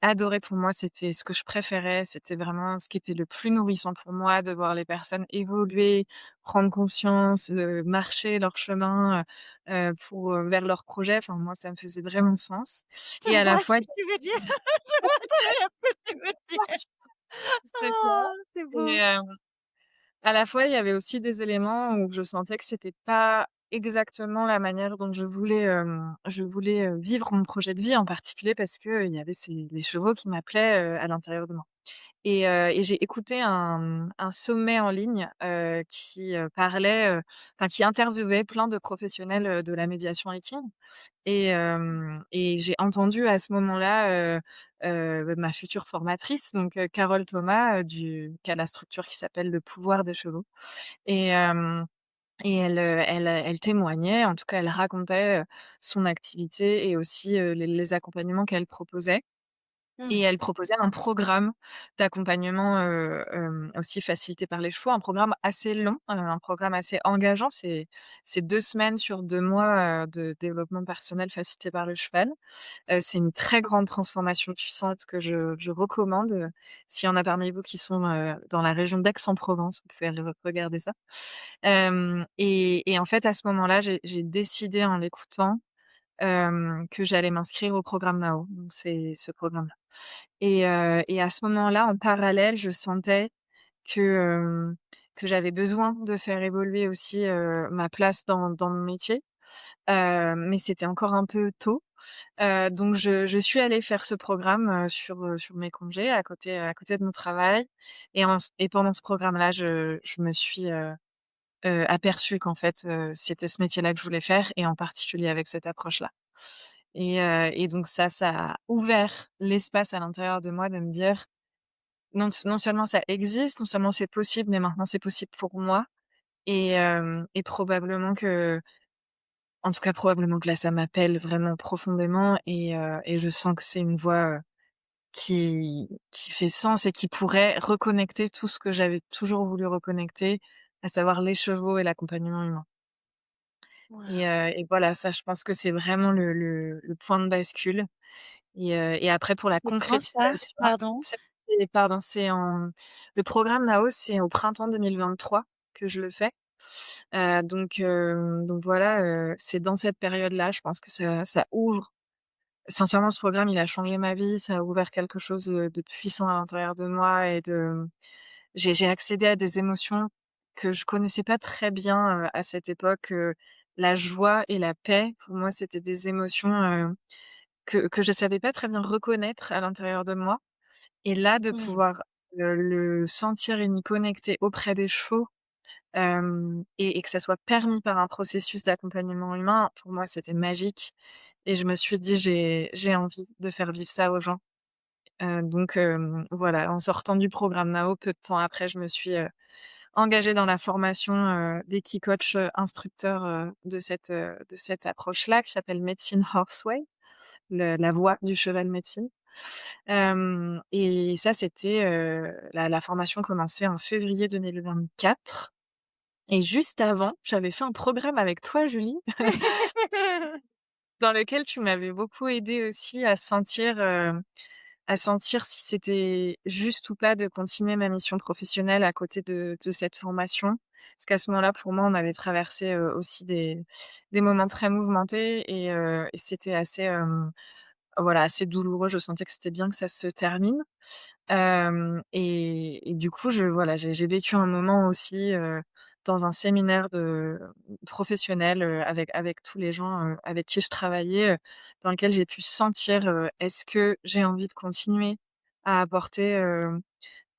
adoré, pour moi, c'était ce que je préférais, c'était vraiment ce qui était le plus nourrissant pour moi de voir les personnes évoluer, prendre conscience, marcher leur chemin, pour, vers leurs projets. Enfin moi ça me faisait vraiment sens Je et à la vois ce fois que tu veux dire. Je vois très bien ce que tu veux dire. c'est ça Oh, c'est et beau. à la fois, il y avait aussi des éléments où je sentais que c'était pas exactement la manière dont je voulais, vivre mon projet de vie, en particulier parce que, il y avait les chevaux qui m'appelaient, à l'intérieur de moi. Et j'ai écouté un sommet en ligne, qui, parlait, enfin qui interviewait plein de professionnels, de la médiation équine et j'ai entendu à ce moment-là, ma future formatrice, donc Carole Thomas, qui a la structure qui s'appelle Le Pouvoir des Chevaux et hem et elle témoignait, en tout cas elle racontait, son activité et aussi, les accompagnements qu'elle proposait et Mmh. elle proposait un programme d'accompagnement, aussi facilité par les chevaux, un programme assez long, un programme assez engageant. C'est 2 semaines sur 2 mois, de développement personnel facilité par le cheval. C'est une très grande transformation puissante que je recommande, s'il y en a parmi vous qui sont, dans la région d'Aix-en-Provence, vous pouvez aller regarder ça. Hem et en fait, à ce moment-là, j'ai décidé en l'écoutant, que j'allais m'inscrire au programme Mao, donc c'est ce programme-là. Et à ce moment-là, en parallèle, je sentais que, que j'avais besoin de faire évoluer aussi, ma place dans mon métier, mais c'était encore un peu tôt. Donc je suis allée faire ce programme, sur mes congés à côté de mon travail et pendant ce programme-là, je me suis, aperçue qu'en fait, c'était ce métier-là que je voulais faire et en particulier avec cette approche-là. Et donc ça a ouvert l'espace à l'intérieur de moi de me dire: «Non seulement ça existe, non seulement c'est possible, mais maintenant c'est possible pour moi» et probablement que en tout cas, probablement que là, ça m'appelle vraiment profondément et je sens que c'est une voie, qui fait sens et qui pourrait reconnecter tout ce que j'avais toujours voulu reconnecter, à savoir les chevaux et l'accompagnement humain. Waouh! Et voilà, ça, je pense que c'est vraiment le point de bascule et après pour la C'est quand ça? concrétisation, Pardon? c'est en le programme NAO, c'est au printemps 2023 que je le fais. Donc voilà, c'est dans cette période-là, je pense que ça ouvre sincèrement ce programme, il a changé ma vie, ça a ouvert quelque chose, de puissant à l'intérieur de moi et j'ai accédé à des émotions que je connaissais pas très bien, à cette époque, la joie et la paix, pour moi, c'était des émotions, que je savais pas très bien reconnaître à l'intérieur de moi et là, de Mmh. pouvoir, le sentir et m'y connecter auprès des chevaux, et que ça soit permis par un processus d'accompagnement humain, pour moi, c'était magique et je me suis dit: «J'ai envie de faire vivre ça aux gens». Donc voilà, en sortant du programme NAO, peu de temps après, je me suis, engagée dans la formation, des key coach, instructeurs, de cette approche-là qui s'appelle Médecine Horseway, le la voie du cheval médecine. Et ça, c'était, la formation commençait en février 2024 et juste avant, j'avais fait un programme avec toi, Julie, dans lequel tu m'avais beaucoup aidée aussi à sentir si c'était juste ou pas de continuer ma mission professionnelle à côté de cette formation. Parce qu'à ce moment-là, pour moi, on avait traversé, aussi des moments très mouvementés et c'était assez, voilà, assez douloureux. Je sentais que c'était bien que ça se termine. Et du coup, voilà, j'ai vécu un moment aussi, dans un séminaire de professionnel, avec tous les gens, avec qui je travaillais, dans lequel j'ai pu sentir, est-ce que j'ai envie de continuer à apporter,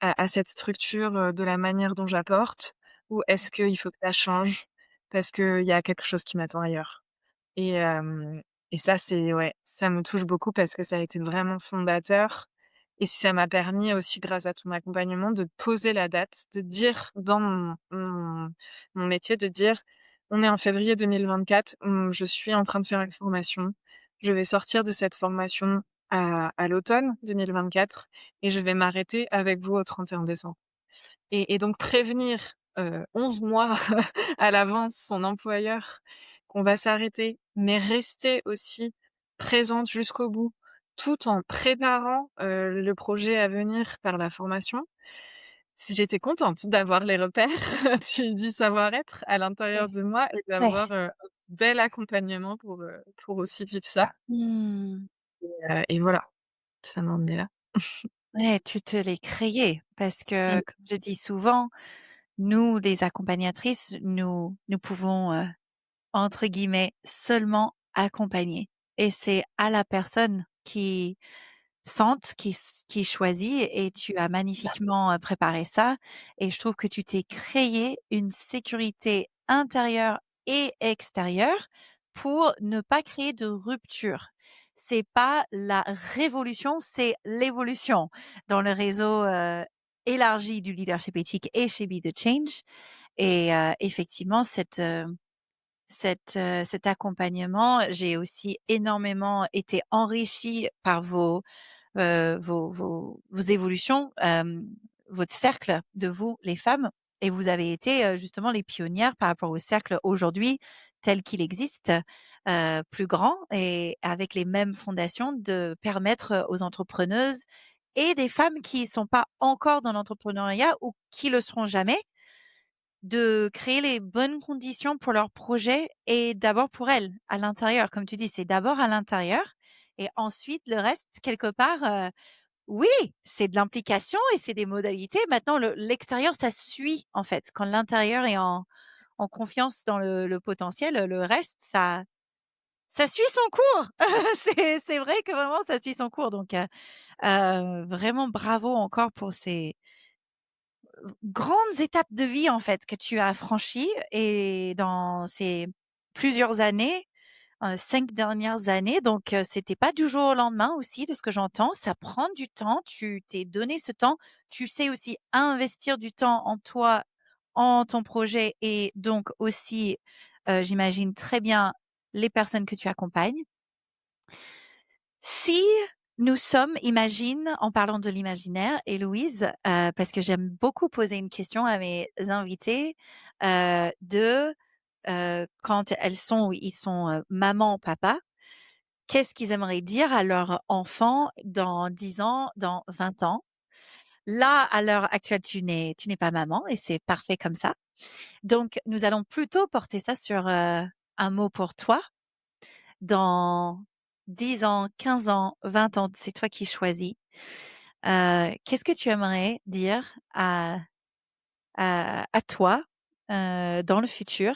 à cette structure, de la manière dont j'apporte? Ou est-ce qu'il faut que ça change parce qu'il y a quelque chose qui m'attend ailleurs? Et hem et ça, c'est ouais, ça me touche beaucoup parce que ça a été vraiment fondateur et ça m'a permis aussi, grâce à ton accompagnement, de poser la date, de dire dans mon métier, de dire: «On est en février 2024, je suis en train de faire une formation. Je vais sortir de cette formation à l'automne 2024 et je vais m'arrêter avec vous au 31 décembre». Et donc prévenir, 11 mois à l'avance son employeur qu'on va s'arrêter, mais rester aussi présente jusqu'au bout, tout en préparant, le projet à venir par la formation. Si j'étais contente d'avoir les repères du savoir-être à l'intérieur Ouais. de moi et Ouais. d'avoir, un bel accompagnement pour aussi vivre ça Mmh. et voilà, ça m'a emmenée là. Ouais, tu te l'es créé parce que Mmh. comme je dis souvent, nous les accompagnatrices, nous pouvons, entre guillemets, «seulement accompagner» et c'est à la personne qui sente, qui choisit et tu as magnifiquement, préparé ça et je trouve que tu t'es créé une sécurité intérieure et extérieure pour ne pas créer de rupture. C'est pas la révolution, c'est l'évolution dans le réseau, élargi du leadership éthique et chez Be the Change et effectivement cet accompagnement, j'ai aussi énormément été enrichie par vos évolutions, votre cercle de vous, les femmes, et vous avez été justement les pionnières par rapport au cercle aujourd'hui tel qu'il existe, plus grand et avec les mêmes fondations de permettre aux entrepreneuses et des femmes qui sont pas encore dans l'entrepreneuriat ou qui le seront jamais, de créer les bonnes conditions pour leurs projets et d'abord pour elles, à l'intérieur. Comme tu dis, c'est d'abord à l'intérieur et ensuite le reste, quelque part, oui, c'est de l'implication et c'est des modalités. Maintenant, l'extérieur, ça suit en fait. Quand l'intérieur est en confiance dans le potentiel, le reste, ça suit son cours. C'est vrai que vraiment, ça suit son cours. Donc, vraiment bravo encore pour ces grandes étapes de vie en fait que tu as franchies et dans ces plusieurs années, 5 dernières années, donc c'était pas du jour au lendemain aussi de ce que j'entends. Ça prend du temps, tu t'es donné ce temps. Tu sais aussi investir du temps en toi, en ton projet et donc aussi, j'imagine très bien les personnes que tu accompagnes. Si nous sommes, imagine, en parlant de l'imaginaire, Héloïse, parce que j'aime beaucoup poser une question à mes invités, quand elles sont ou ils sont, maman, papa, qu'est-ce qu'ils aimeraient dire à leur enfant dans 10 ans, dans 20 ans? Là, à l'heure actuelle, tu n'es pas maman et c'est parfait comme ça. Donc nous allons plutôt porter ça sur, un mot pour toi. Dans 10 ans, 15 ans, 20 ans, c'est toi qui choisis. Qu'est-ce que tu aimerais dire à toi, dans le futur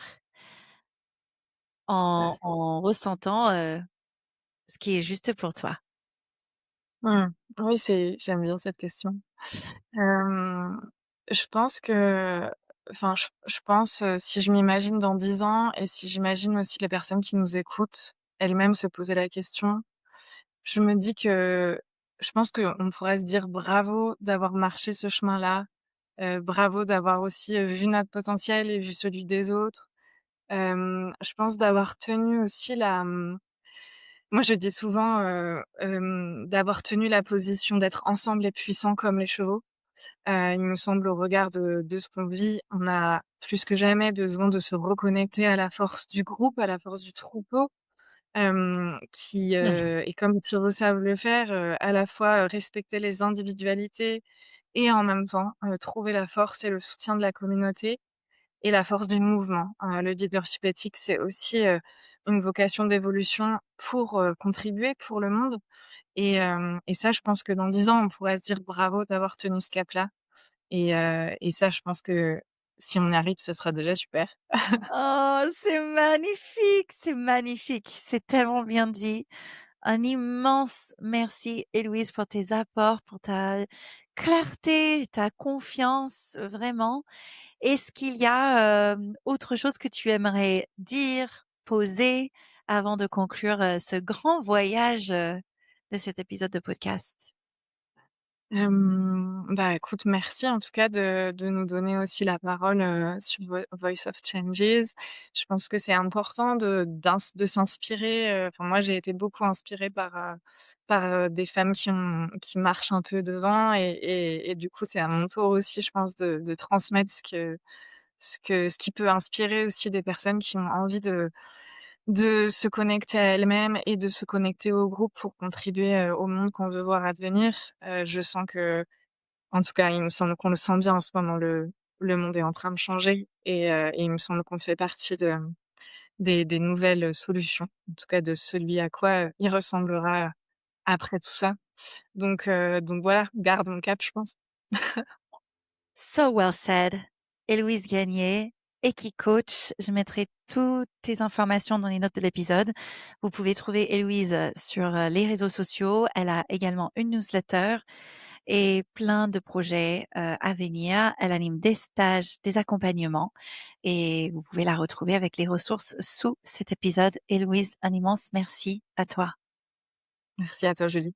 en ressentant, ce qui est juste pour toi? Mmh. Oui, j'aime bien cette question. Hem, je pense que je pense, si je m'imagine dans 10 ans et si j'imagine aussi les personnes qui nous écoutent, elles-mêmes se poser la question, je me dis que je pense qu'on pourrait se dire: «Bravo d'avoir marché ce chemin-là», bravo d'avoir aussi, vu notre potentiel et vu celui des autres. Je pense d'avoir tenu aussi moi je dis souvent, d'avoir tenu la position d'être ensemble et puissants comme les chevaux. Il me semble au regard de ce qu'on vit, on a plus que jamais besoin de se reconnecter à la force du groupe, à la force du troupeau, et comme ils savent le faire, à la fois, respecter les individualités et en même temps, trouver la force et le soutien de la communauté et la force du mouvement. Le leadership éthique, c'est aussi, une vocation d'évolution pour, contribuer pour le monde et ça, je pense que dans 10 ans, on pourrait se dire: «Bravo d'avoir tenu ce cap-là». Et ça, je pense que si on y arrive, ce sera déjà super. Oh, c'est magnifique, c'est tellement bien dit. Un immense merci, Héloïse, pour tes apports, pour ta clarté, ta confiance, vraiment. Est-ce qu'il y a, autre chose que tu aimerais dire, poser avant de conclure, ce grand voyage, de cet épisode de podcast? Bah, écoute, merci en tout cas de nous donner aussi la parole, sur Voice of Changes. Je pense que c'est important de s'inspirer, enfin moi j'ai été beaucoup inspirée par des femmes qui marchent un peu devant et du coup c'est à mon tour aussi je pense de transmettre ce qui peut inspirer aussi des personnes qui ont envie de se connecter à elles-mêmes et de se connecter au groupe pour contribuer, au monde qu'on veut voir advenir. Je sens que en tout cas, il me semble qu'on le sent bien en ce moment, le monde est en train de changer et il me semble qu'on fait partie des nouvelles solutions, en tout cas de celui à quoi, il ressemblera après tout ça. Donc voilà, gardons le cap, je pense. So well said. Héloïse Gagné, Equicoach. Je mettrai toutes tes informations dans les notes de l'épisode. Vous pouvez trouver Héloïse sur les réseaux sociaux. Elle a également une newsletter et plein de projets à venir. Elle anime des stages, des accompagnements et vous pouvez la retrouver avec les ressources sous cet épisode. Héloïse, un immense merci à toi. Merci à toi, Julie.